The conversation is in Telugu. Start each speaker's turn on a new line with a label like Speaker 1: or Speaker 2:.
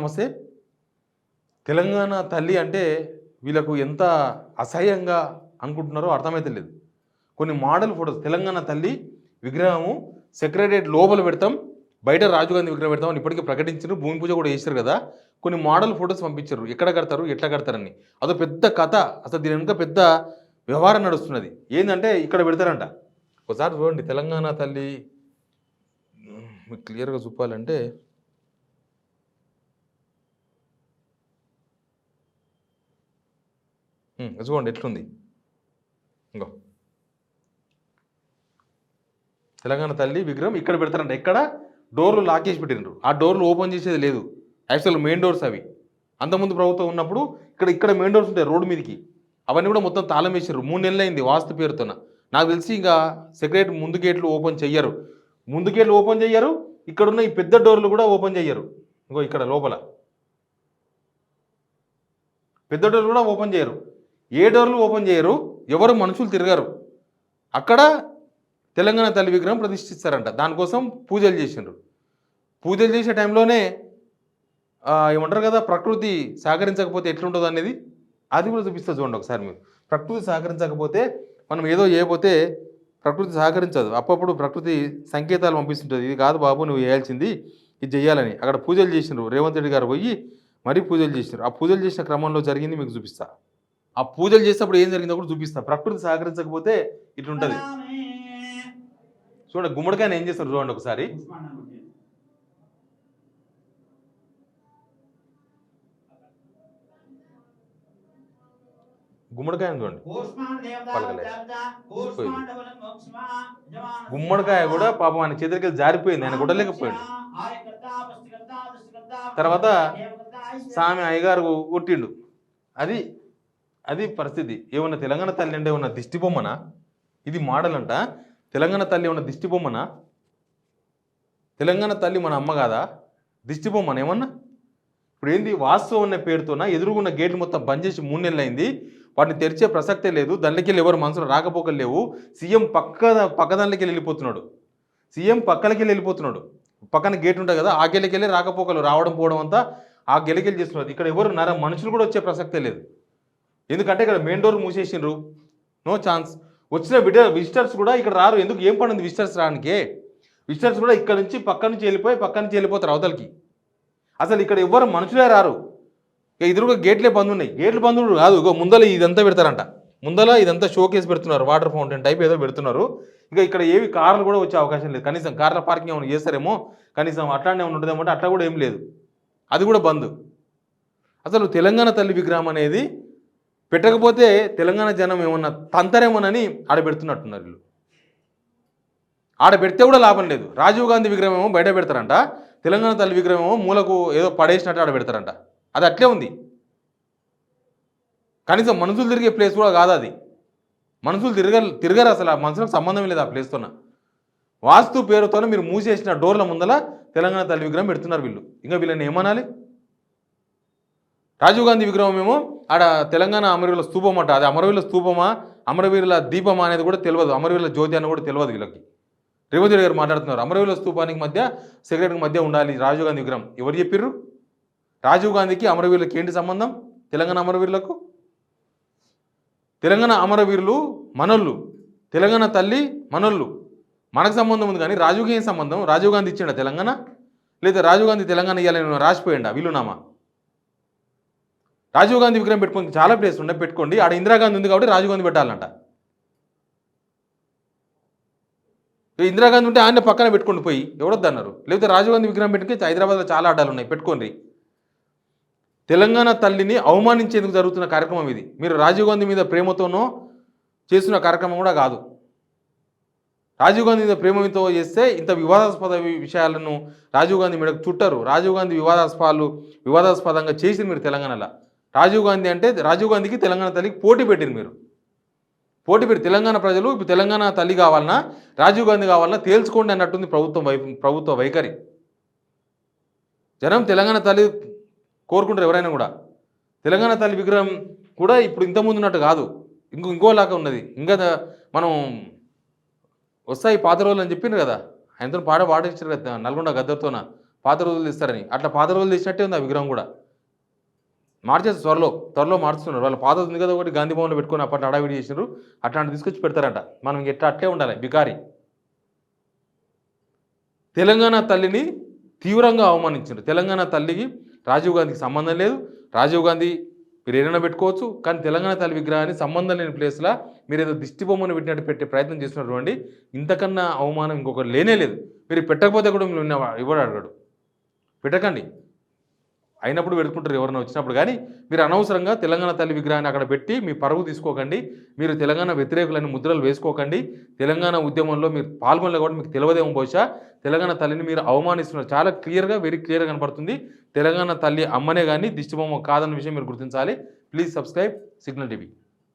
Speaker 1: నమస్తే. తెలంగాణ తల్లి అంటే వీళ్ళకు ఎంత అసహ్యంగా అనుకుంటున్నారో అర్థమైతే లేదు. కొన్ని మోడల్ ఫోటోస్ తెలంగాణ తల్లి విగ్రహము సెక్రటరియట్ లోపల పెడతాం, బయట రాజీవ్ గాంధీ విగ్రహం పెడతామని ఇప్పటికీ ప్రకటించారు. భూమి పూజ కూడా చేశారు కదా. కొన్ని మోడల్ ఫోటోస్ పంపించారు, ఎక్కడ కడతారు ఎట్లా కడతారని. అదో పెద్ద కథ. అసలు దీని వెనుక పెద్ద వ్యవహారం నడుస్తున్నది. ఏంటంటే ఇక్కడ పెడతారంట. ఒకసారి చూడండి తెలంగాణ తల్లి మీకు క్లియర్గా చూపాలంటే చూడండి ఎట్లుంది. ఇంకో తెలంగాణ తల్లి విగ్రహం ఇక్కడ పెడతారంట. ఎక్కడ డోర్లు లాక్ చేసి పెట్టినారు. ఆ డోర్లు ఓపెన్ చేసేది లేదు. యాక్చువల్ మెయిన్ డోర్స్ అవి. అంతకుముందు ప్రభుత్వం ఉన్నప్పుడు ఇక్కడ మెయిన్ డోర్స్ ఉంటాయి రోడ్డు మీదకి. అవన్నీ కూడా మొత్తం తాళం వేసారు. 3 నెలలు అయింది వాస్తు పేరుతోన. నాకు తెలిసి ఇంకా సెక్రటరీ ముందు గేట్లు ఓపెన్ చెయ్యరు. ముందు గేట్లు ఓపెన్ చెయ్యరు. ఇక్కడున్న ఈ పెద్ద డోర్లు కూడా ఓపెన్ చెయ్యరు. ఇంకో ఇక్కడ లోపల పెద్ద డోర్లు కూడా ఓపెన్ చేయరు. ఏ డోర్లు ఓపెన్ చేయరు. ఎవరు మనుషులు తిరగరు. అక్కడ తెలంగాణ తల్లి విగ్రహం ప్రతిష్ఠిస్తారంట. దానికోసం పూజలు చేసిండ్రు. పూజలు చేసే టైంలోనే ఏమంటారు కదా, ప్రకృతి సహకరించకపోతే ఎట్లుంటుంది అనేది అది కూడా చూపిస్తా చూడండి ఒకసారి. మీరు ప్రకృతి సహకరించకపోతే మనం ఏదో చేయకపోతే ప్రకృతి సహకరించదు. అప్పుడప్పుడు ప్రకృతి సంకేతాలు పంపిస్తుంటుంది. ఇది కాదు బాబు నువ్వు చేయాల్సింది, ఇది చేయాలని. అక్కడ పూజలు చేసినారు. రేవంత్ రెడ్డి గారు పోయి మరీ పూజలు చేసినారు. ఆ పూజలు చేసిన క్రమంలో జరిగింది మీకు చూపిస్తా. ఆ పూజలు చేసేటప్పుడు ఏం జరిగిందో కూడా చూపిస్తా. ప్రకృతి సహకరించకపోతే ఇట్లుంటుంది. చూడండి గుమ్మడికాయని ఏం చేస్తారు చూడండి ఒకసారి. గుమ్మడికాయని చూడండి. గుమ్మడికాయ కూడా పాపం ఆయన చేతులకి జారిపోయింది. ఆయన కొట్టలేకపోయాడు. తర్వాత స్వామి అయ్యగారు కొట్టిండు. అది పరిస్థితి. ఏమన్నా తెలంగాణ తల్లి అంటే ఏమన్నా దిష్టి బొమ్మనా? ఇది మోడల్ అంట. తెలంగాణ తల్లి ఏమన్నా దిష్టి బొమ్మనా? తెలంగాణ తల్లి మన అమ్మ కాదా? దిష్టి బొమ్మనా ఏమన్నా? ఇప్పుడు ఏంది వాస్తవం అనే పేరుతోన ఎదురుగున్న గేట్లు మొత్తం బంద్ చేసి 3 నెలలు అయింది. వాటిని తెరిచే ప్రసక్తే లేదు. దానిలోకి వెళ్ళి ఎవరు మనసులో రాకపోకలు లేవు. సీఎం పక్క దానిలోకి వెళ్ళిపోతున్నాడు. సీఎం పక్కలకి వెళ్ళిపోతున్నాడు. పక్కన గేట్ ఉంటుంది కదా, ఆ గేలకి వెళ్ళి రాకపోకలు రావడం పోవడం అంతా ఆ గెలకెళ్ళి చేస్తున్నారు. ఇక్కడ ఎవరు మనుషులు కూడా వచ్చే ప్రసక్తే లేదు. ఎందుకంటే ఇక్కడ మెయిన్ డోర్ మూసేసిండ్రు. No chance. వచ్చిన విజిటర్స్ కూడా ఇక్కడ రారు. ఎందుకు? ఏం పడింది విజిటర్స్ రానికే? విజిటర్స్ కూడా ఇక్కడ నుంచి పక్క నుంచి వెళ్ళిపోతారు అవతలకి. అసలు ఇక్కడ ఎవరు మనుషులే రారు. ఇక ఎదురుగా గేట్లే బంద్ ఉన్నాయి. గేట్లు బంద్ కాదు, ఇగో ముందల ఇదంతా పెడతారంట. ముందల ఇదంతా షోకేస్ పెడుతున్నారు. వాటర్ ఫౌంటైన్ టైప్ ఏదో పెడుతున్నారు. ఇంకా ఇక్కడ ఏవి కార్లు కూడా వచ్చే అవకాశం లేదు. కనీసం కార్ల పార్కింగ్ ఏమైనా చేస్తారేమో, కనీసం అట్లానే ఏమైనా ఉంటుందేమో అంటే అట్లా కూడా ఏం లేదు. అది కూడా బంద్. అసలు తెలంగాణ తల్లి విగ్రహం అనేది పెట్టకపోతే తెలంగాణ జనం ఏమన్నా తంతరేమోనని ఆడ పెడుతున్నట్టున్నారు వీళ్ళు. ఆడ పెడితే కూడా లాభం లేదు. రాజీవ్ గాంధీ విగ్రహం ఏమో బయట పెడతారంట. తెలంగాణ తల్లి విగ్రహం ఏమో మూలకు ఏదో పడేసినట్టు ఆడ పెడతారంట. అది అట్లే ఉంది. కనీసం మనుషులు తిరిగే ప్లేస్ కూడా కాదు అది. మనుషులు తిరగరు అసలు. ఆ మనుషులకు సంబంధం లేదు ఆ ప్లేస్తోన. వాస్తు పేరుతోనే మీరు మూసేసిన డోర్ల ముందల తెలంగాణ తల్లి విగ్రహం పెడుతున్నారు వీళ్ళు. ఇంకా వీళ్ళని ఏమనాలి? రాజీవ్ గాంధీ విగ్రహం ఏమో ఆడ తెలంగాణ అమరవీరుల స్తూపం అంట. అది అమరవీరుల స్తూపమా అమరవీరుల దీపమా అనేది కూడా తెలియదు. అమరవీరుల జ్యోతి అని కూడా తెలియదు వీళ్ళకి. రేవంత్ రెడ్డి గారు మాట్లాడుతున్నారు అమరవీరుల స్తూపానికి మధ్య సెక్రటరీకి మధ్య ఉండాలి రాజీవ్ గాంధీ విగ్రహం. ఎవరు చెప్పిర్రు? రాజీవ్ గాంధీకి అమరవీరులకి ఏంటి సంబంధం? తెలంగాణ అమరవీరులకు. తెలంగాణ అమరవీరులు మనోళ్ళు, తెలంగాణ తల్లి మనోళ్ళు. మనకు సంబంధం ఉంది కానీ రాజీవ్కి ఏం సంబంధం? రాజీవ్ గాంధీ ఇచ్చిండా తెలంగాణ? లేదా రాజీవ్ గాంధీ తెలంగాణ ఇవ్వాలని రాసిపోయిండా వీలునామా? రాజీవ్ గాంధీ విగ్రహం పెట్టుకోండి, చాలా ప్లేస్ ఉన్నాయి, పెట్టుకోండి. ఆడ ఇందిరాగాంధీ ఉంది కాబట్టి రాజీవ్ గాంధీ పెట్టాలంట. ఇందిరాగాంధీ ఉంటే ఆయన పక్కన పెట్టుకోండి పోయి, ఎవరొద్దు అన్నారు. లేకపోతే రాజీవ్ గాంధీ విగ్రహం పెట్టుకుని హైదరాబాద్లో చాలా అడ్డాలు ఉన్నాయి, పెట్టుకోండి. తెలంగాణ తల్లిని అవమానించేందుకు జరుగుతున్న కార్యక్రమం ఇది. మీరు రాజీవ్ గాంధీ మీద ప్రేమతోనో చేస్తున్న కార్యక్రమం కూడా కాదు. రాజీవ్ గాంధీ మీద ప్రేమతో చేస్తే ఇంత వివాదాస్పద విషయాలను రాజీవ్ గాంధీ మీదకు చుట్టారు. రాజీవ్ గాంధీ వివాదాస్పదంగా చేసింది మీరు తెలంగాణలో. రాజీవ్ గాంధీ అంటే రాజీవ్ గాంధీకి తెలంగాణ తల్లికి పోటీ పెట్టింది మీరు. పోటీ పెట్టి తెలంగాణ ప్రజలు ఇప్పుడు తెలంగాణ తల్లి కావాలన్నా రాజీవ్ గాంధీ కావాలన్నా తేల్చుకోండి అన్నట్టుంది ప్రభుత్వ వైఖరి. జనం తెలంగాణ తల్లి కోరుకుంటారు ఎవరైనా కూడా. తెలంగాణ తల్లి విగ్రహం కూడా ఇప్పుడు ఇంతకుముందు ఉన్నట్టు కాదు, ఇంకోలాగా ఉన్నది. ఇంకా మనం వస్తాయి పాత రోజులు అని చెప్పిండ్రు కదా, ఆయనతో పాడించారు కదా నల్గొండ గద్దరితోన పాత రోజులు తెస్తారని. అట్లా పాత రోజులు తెచ్చినట్టే ఉంది ఆ విగ్రహం కూడా. మార్చేస్తారు త్వరలో మార్చుతున్నారు. వాళ్ళ పాతది ఉంది కదా ఒకటి గాంధీ భవన్‌లో పెట్టుకొని అప్పట్లో హడావిడి చేసిర్రు. అట్లాంటిది తీసుకొచ్చి పెడతారంట. మనం ఎట్లా అట్లే ఉండాలి బికారి. తెలంగాణ తల్లిని తీవ్రంగా అవమానించారు. తెలంగాణ తల్లికి రాజీవ్ గాంధీకి సంబంధం లేదు. రాజీవ్ గాంధీ మీరు ఏదైనా పెట్టుకోవచ్చు. కానీ తెలంగాణ తల్లి విగ్రహాన్ని సంబంధం లేని ప్లేస్‌లో మీరేదో దిష్టి బొమ్మను పెట్టినట్టు పెట్టే ప్రయత్నం చేస్తున్నారు చూడండి. ఇంతకన్నా అవమానం ఇంకొకటి లేనే లేదు. మీరు పెట్టకపోతే కూడా మిమ్మల్ని ఎవడు అడగడు. పెట్టకండి. అయినప్పుడు పెట్టుకుంటారు ఎవరైనా వచ్చినప్పుడు. కానీ మీరు అనవసరంగా తెలంగాణ తల్లి విగ్రహాన్ని అక్కడ పెట్టి మీ పరువు తీసుకోకండి. మీరు తెలంగాణ వ్యతిరేకులని ముద్రలు వేసుకోకండి. తెలంగాణ ఉద్యమంలో మీరు పాల్గొనలే కూడా మీకు తెలియదేమో బహుశా. తెలంగాణ తల్లిని మీరు అవమానిస్తున్నారు. చాలా క్లియర్‌గా వెరీ క్లియర్‌గా కనపడుతుంది. తెలంగాణ తల్లి అమ్మనే గాని దిష్టిబొమ్మ కాదన్న విషయం మీరు గుర్తించాలి. Please subscribe signal TV.